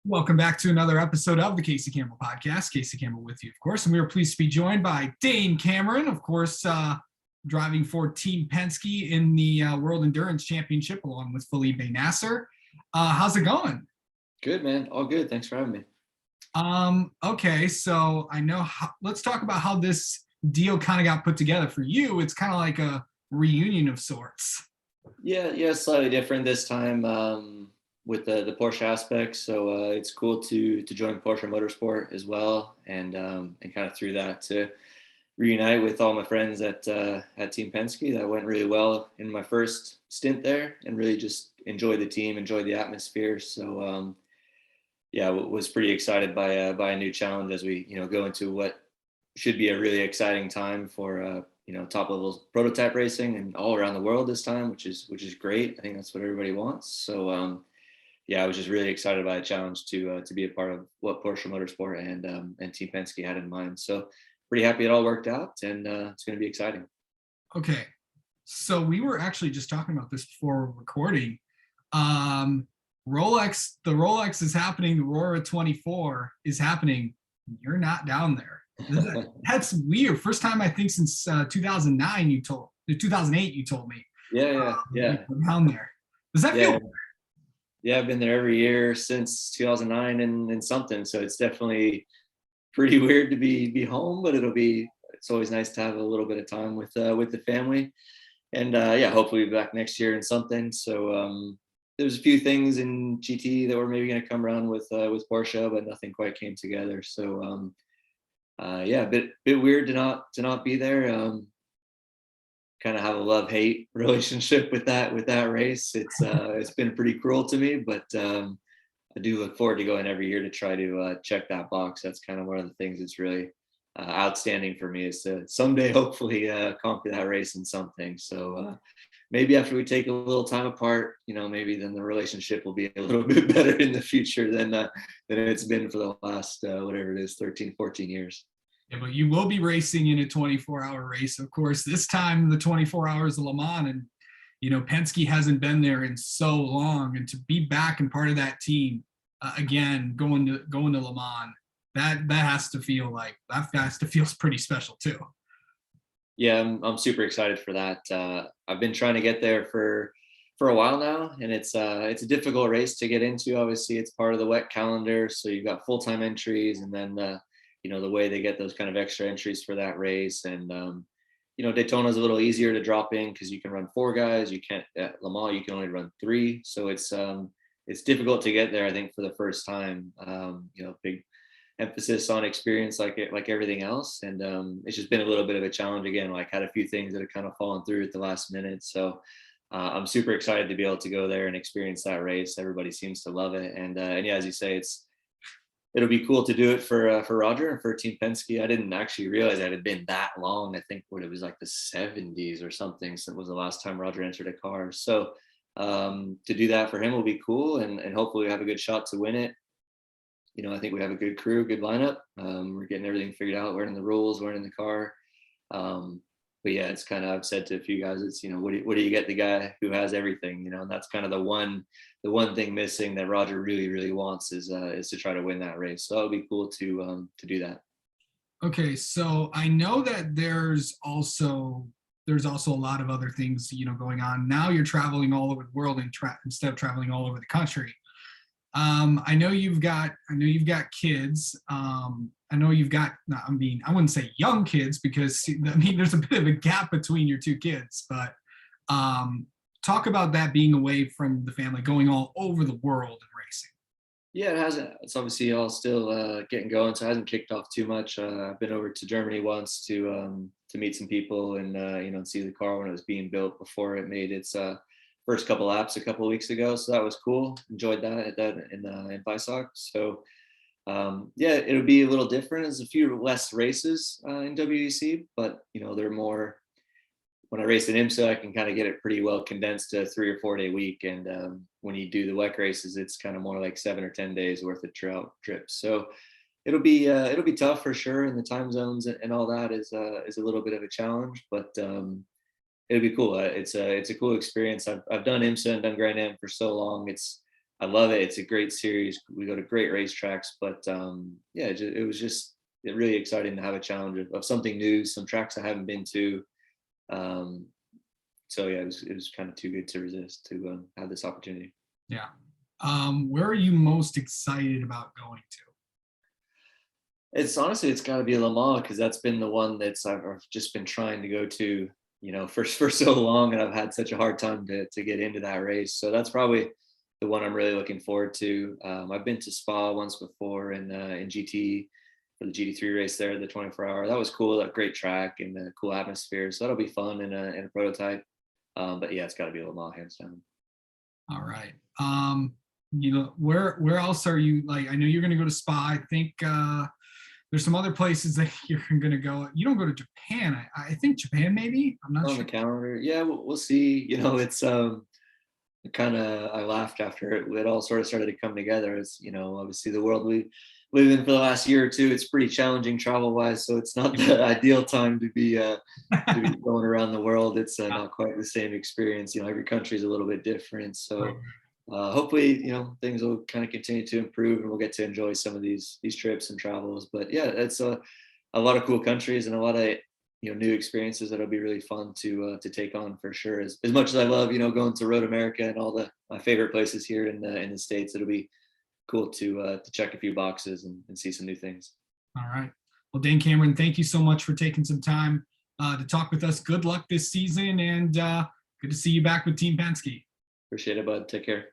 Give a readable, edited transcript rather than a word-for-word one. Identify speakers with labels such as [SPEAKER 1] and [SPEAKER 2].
[SPEAKER 1] Welcome back to another episode of the Casey Campbell Podcast. Casey Campbell with you, of course, and we are pleased to be joined by Dane Cameron, of course, driving for Team Penske in the World Endurance Championship along with Felipe Nasser. How's it going?
[SPEAKER 2] Good, man. All good. Thanks for having me.
[SPEAKER 1] Okay, so I know. Let's talk about how this deal kind of got put together for you. It's kind of like a reunion of sorts.
[SPEAKER 2] Yeah, slightly different this time with the Porsche aspect. So it's cool to join Porsche Motorsport as well, and kind of through that to reunite with all my friends at Team Penske. That went really well in my first stint there, and really just enjoyed the team, enjoyed the atmosphere. So yeah, was pretty excited by a new challenge as we go into what should be a really exciting time for top level prototype racing and all around the world this time, which is great. I think that's what everybody wants. So yeah, I was just really excited by the challenge to be a part of what Porsche Motorsport and Team Penske had in mind. So pretty happy it all worked out, and it's going to be exciting.
[SPEAKER 1] Okay, so we were actually just talking about this before recording. The Rolex is happening. The Aurora 24 is happening. You're not down there. That's weird. First time I think since 2009. 2008. You told me.
[SPEAKER 2] Yeah.
[SPEAKER 1] Down there. Does that feel?
[SPEAKER 2] Yeah, I've been there every year since 2009 and something. So it's definitely pretty weird to be home, but it's always nice to have a little bit of time with the family. And yeah, hopefully be back next year in something. So there's a few things in GT that were maybe going to come around with Porsche, but nothing quite came together. So yeah, a bit weird to not be there. Kind of have a love-hate relationship with that race. It's been pretty cruel to me, but I do look forward to going every year to try to check that box. That's kind of one of the things that's really outstanding for me, is to someday hopefully conquer that race in something. So maybe after we take a little time apart, maybe then the relationship will be a little bit better in the future than it's been for the last whatever it is, 13, 14 years.
[SPEAKER 1] Yeah, but you will be racing in a 24-hour race, of course. This time, the 24 hours of Le Mans, and Penske hasn't been there in so long, and to be back and part of that team again, going to Le Mans, that has to feel pretty special too.
[SPEAKER 2] Yeah, I'm super excited for that. I've been trying to get there for a while now, and it's a difficult race to get into. Obviously, it's part of the wet calendar, so you've got full-time entries, and then the way they get those kind of extra entries for that race. And Daytona is a little easier to drop in because you can run 4 guys. You can't at Le Mans, you can only run 3. So it's difficult to get there, I think, for the first time. Big emphasis on experience like everything else. And it's just been a little bit of a challenge again. Like, had a few things that have kind of fallen through at the last minute. So I'm super excited to be able to go there and experience that race. Everybody seems to love it. And yeah, as you say, it'll be cool to do it for Roger and for Team Penske. I didn't actually realize that it had been that long. I think it was like the 70s or something. So it was the last time Roger entered a car. So to do that for him will be cool, and hopefully we have a good shot to win it. I think we have a good crew, good lineup. We're getting everything figured out, learning the rules, learning the car. But yeah, it's kind of, I've said to a few guys, it's, what do you get the guy who has everything, and that's kind of the one thing missing that Roger really, really wants is to try to win that race. So it would be cool to do that.
[SPEAKER 1] Okay, so I know that there's also a lot of other things, going on. Now you're traveling all over the world instead of traveling all over the country. I know you've got kids. I know you've got, I wouldn't say young kids, because there's a bit of a gap between your 2 kids, but talk about that, being away from the family, going all over the world and racing.
[SPEAKER 2] Yeah, it hasn't. It's obviously all still getting going, so it hasn't kicked off too much. I've been over to Germany once to meet some people and see the car when it was being built before it made its first couple laps a couple of weeks ago. So that was cool. Enjoyed that in Weissach. So yeah, it'll be a little different. There's a few less races in WEC, but they're more. When I race in IMSA, I can kind of get it pretty well condensed to a 3 or 4 day week. And when you do the WEC races, it's kind of more like 7 or 10 days worth of trips. So it'll be tough for sure. And the time zones and all that is a little bit of a challenge, but it'll be cool. It's a cool experience. I've done IMSA and done Grand Am for so long. It's I love it. It's a great series. We go to great racetracks, but yeah, it was just really exciting to have a challenge of something new, some tracks I haven't been to. Um, so yeah, it was kind of too good to resist to have this opportunity.
[SPEAKER 1] Yeah. Where are you most excited about going to?
[SPEAKER 2] It's honestly, it's got to be Le Mans because that's been the one I've just been trying to go to, for so long, and I've had such a hard time to get into that race. So that's probably the one I'm really looking forward to. I've been to Spa once before in GT for the GT3 race there, the 24-hour. That was cool, a great track and a cool atmosphere. So that'll be fun in a prototype. But yeah, it's got to be Le Mans hands down.
[SPEAKER 1] All right. Where else are you, like, I know you're going to go to Spa. I think there's some other places that you're going to go. You don't go to Japan. I think Japan, maybe. I'm not
[SPEAKER 2] On
[SPEAKER 1] sure.
[SPEAKER 2] the calendar, yeah, we'll see. It's kind of, I laughed after it all sort of started to come together. It's obviously the world we live in for the last year or two, it's pretty challenging travel wise, so it's not the ideal time to be going around the world. It's not quite the same experience. Every country is a little bit different, so hopefully things will kind of continue to improve and we'll get to enjoy some of these trips and travels. But yeah, it's a lot of cool countries and a lot of new experiences that'll be really fun to take on for sure. As much as I love going to Road America and all my favorite places here in the States, it'll be cool to check a few boxes and see some new things.
[SPEAKER 1] All right. Well, Dane Cameron, thank you so much for taking some time to talk with us. Good luck this season, and good to see you back with Team Penske.
[SPEAKER 2] Appreciate it, bud. Take care.